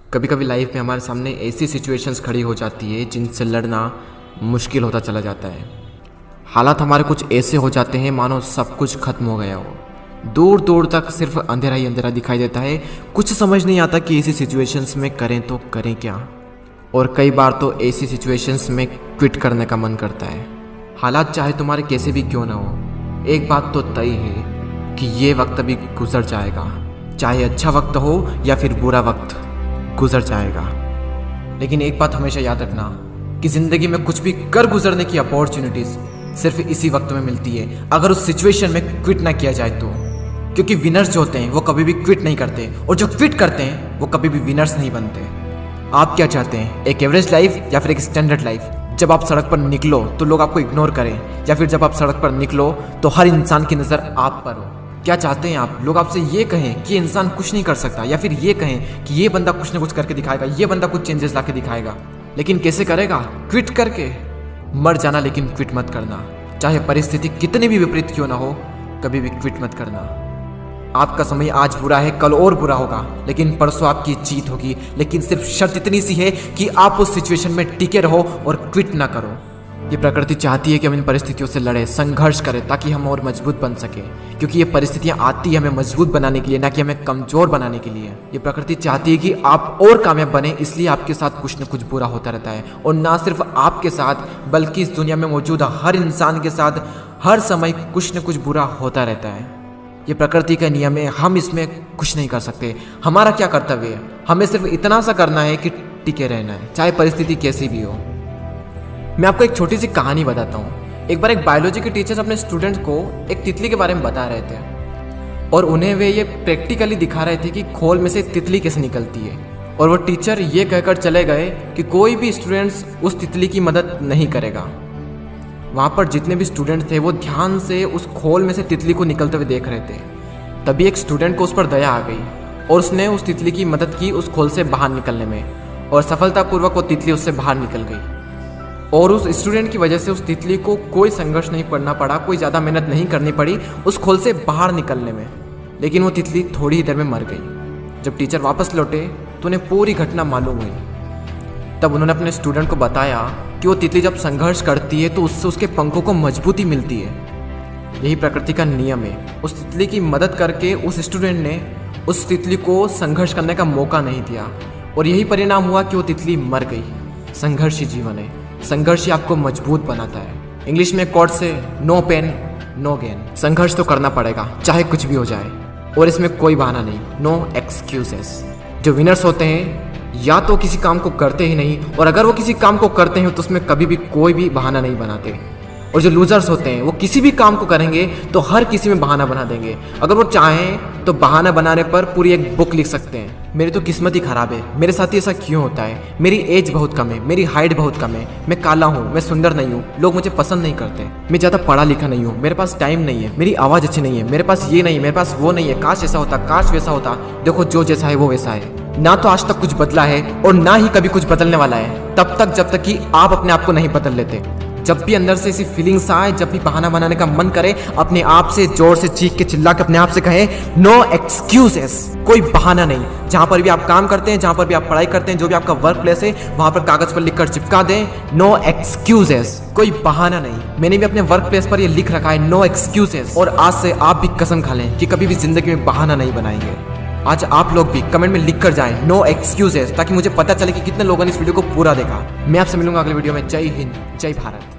कभी कभी लाइफ में हमारे सामने ऐसी सिचुएशंस खड़ी हो जाती है जिनसे लड़ना मुश्किल होता चला जाता है। हालात हमारे कुछ ऐसे हो जाते हैं मानो सब कुछ खत्म हो गया हो। दूर दूर तक सिर्फ अंधेरा ही अंधेरा दिखाई देता है। कुछ समझ नहीं आता कि ऐसी सिचुएशंस में करें तो करें क्या। और कई बार तो ऐसी सिचुएशंस में क्विट करने का मन करता है। हालात चाहे तुम्हारे कैसे भी क्यों ना हो, एक बात तो तय है कि ये वक्त भी गुजर जाएगा। चाहे अच्छा वक्त हो या फिर बुरा वक्त, गुजर जाएगा। लेकिन एक बात हमेशा याद रखना कि ज़िंदगी में कुछ भी कर गुजरने की अपॉर्चुनिटीज़ सिर्फ इसी वक्त में मिलती है, अगर उस सिचुएशन में क्विट ना किया जाए तो। क्योंकि विनर्स जो होते हैं वो कभी भी क्विट नहीं करते, और जो क्विट करते हैं वो कभी भी विनर्स नहीं बनते। आप क्या चाहते हैं, एक एवरेज लाइफ या फिर एक स्टैंडर्ड लाइफ? जब आप सड़क पर निकलो तो लोग आपको इग्नोर करें, या फिर जब आप सड़क पर निकलो तो हर इंसान की नज़र आप पर हो? क्या चाहते हैं आप? लोग आपसे ये कहें कि इंसान कुछ नहीं कर सकता, या फिर ये कहें कि ये बंदा कुछ ना कुछ करके दिखाएगा, ये बंदा कुछ चेंजेस ला के दिखाएगा। लेकिन कैसे करेगा? क्विट करके। मर जाना लेकिन क्विट मत करना। चाहे परिस्थिति कितनी भी विपरीत क्यों ना हो, कभी भी क्विट मत करना। आपका समय आज बुरा है, कल और बुरा होगा, लेकिन परसों आपकी जीत होगी। लेकिन सिर्फ शर्त इतनी सी है कि आप उस सिचुएशन में टिके रहो और क्विट ना करो। ये प्रकृति चाहती है कि हम इन परिस्थितियों से लड़ें, संघर्ष करें, ताकि हम और मजबूत बन सके। क्योंकि ये परिस्थितियाँ आती है हमें मजबूत बनाने के लिए, ना कि हमें कमज़ोर बनाने के लिए। ये प्रकृति चाहती है कि आप और कामयाब बने, इसलिए आपके साथ कुछ न कुछ बुरा होता रहता है। और ना सिर्फ आपके साथ, बल्कि इस दुनिया में मौजूद हर इंसान के साथ हर समय कुछ न कुछ बुरा होता रहता है। ये प्रकृति का नियम है, हम इसमें कुछ नहीं कर सकते। हमारा क्या कर्तव्य है? हमें सिर्फ इतना सा करना है कि टिके रहना है, चाहे परिस्थिति कैसी भी हो। मैं आपको एक छोटी सी कहानी बताता हूँ। एक बार एक बायोलॉजी के टीचर अपने स्टूडेंट्स को एक तितली के बारे में बता रहे थे, और उन्हें वे ये प्रैक्टिकली दिखा रहे थे कि खोल में से तितली कैसे निकलती है। और वो टीचर ये कहकर चले गए कि कोई भी स्टूडेंट्स उस तितली की मदद नहीं करेगा। वहाँ पर जितने भी स्टूडेंट थे वो ध्यान से उस खोल में से तितली को निकलते हुए देख रहे थे। तभी एक स्टूडेंट को उस पर दया आ गई और उसने उस तितली की मदद की उस खोल से बाहर निकलने में, और सफलतापूर्वक वो तितली उससे बाहर निकल गई। और उस स्टूडेंट की वजह से उस तितली को कोई संघर्ष नहीं करना पड़ा, कोई ज़्यादा मेहनत नहीं करनी पड़ी उस खोल से बाहर निकलने में। लेकिन वो तितली थोड़ी ही देर में मर गई। जब टीचर वापस लौटे तो उन्हें पूरी घटना मालूम हुई। तब उन्होंने अपने स्टूडेंट को बताया कि वो तितली जब संघर्ष करती है तो उससे उसके पंखों को मजबूती मिलती है। यही प्रकृति का नियम है। उस तितली की मदद करके उस स्टूडेंट ने उस तितली को संघर्ष करने का मौका नहीं दिया, और यही परिणाम हुआ कि वो तितली मर गई। संघर्ष ही जीवन है, संघर्ष ही आपको मजबूत बनाता है। इंग्लिश में कोट से नो पेन नो गेन। संघर्ष तो करना पड़ेगा चाहे कुछ भी हो जाए, और इसमें कोई बहाना नहीं, नो एक्सक्यूजेस। जो विनर्स होते हैं या तो किसी काम को करते ही नहीं, और अगर वो किसी काम को करते हैं तो उसमें कभी भी कोई भी बहाना नहीं बनाते। और जो लूजर्स होते हैं वो किसी भी काम को करेंगे तो हर किसी में बहाना बना देंगे। अगर वो चाहें तो बहाना बनाने पर पूरी एक बुक लिख सकते हैं। मेरी तो किस्मत ही खराब है, मेरे साथ ही ऐसा क्यों होता है, मेरी एज बहुत कम है, मेरी हाइट बहुत कम है, मैं काला हूँ, मैं सुंदर नहीं हूँ, लोग मुझे पसंद नहीं करते, मैं ज़्यादा पढ़ा लिखा नहीं हूँ, मेरे पास टाइम नहीं है, मेरी आवाज़ अच्छी नहीं है, मेरे पास ये नहीं है, मेरे पास वो नहीं है, काश ऐसा होता, काश वैसा होता। देखो जो जैसा है वो वैसा है। ना तो आज तक कुछ बदला है और ना ही कभी कुछ बदलने वाला है, तब तक जब तक कि आप अपने आप को नहीं बदल लेते। जब भी अंदर से ऐसी फीलिंग्स आए, जब भी बहाना बनाने का मन करे, अपने आप से जोर से चीख के चिल्ला के अपने आप से कहें नो एक्सक्यूजेस। कोई बहाना नहीं। जहाँ पर भी आप काम करते हैं, जहाँ पर भी आप पढ़ाई करते हैं, जो भी आपका वर्क प्लेस है, वहाँ पर कागज पर लिखकर चिपका दें नो एक्सक्यूजेस। कोई बहाना नहीं। मैंने भी अपने वर्क प्लेस पर ये लिख रखा है नो एक्सक्यूजेस, और आज से आप भी कसम खा लें कि कभी भी जिंदगी में बहाना नहीं बनाएंगे। आज आप लोग भी कमेंट में लिख कर जाएं नो एक्सक्यूजेस, ताकि मुझे पता चले कि कितने लोगों ने इस वीडियो को पूरा देखा। मैं आपसे मिलूंगा अगले वीडियो में। जय हिंद, जय भारत।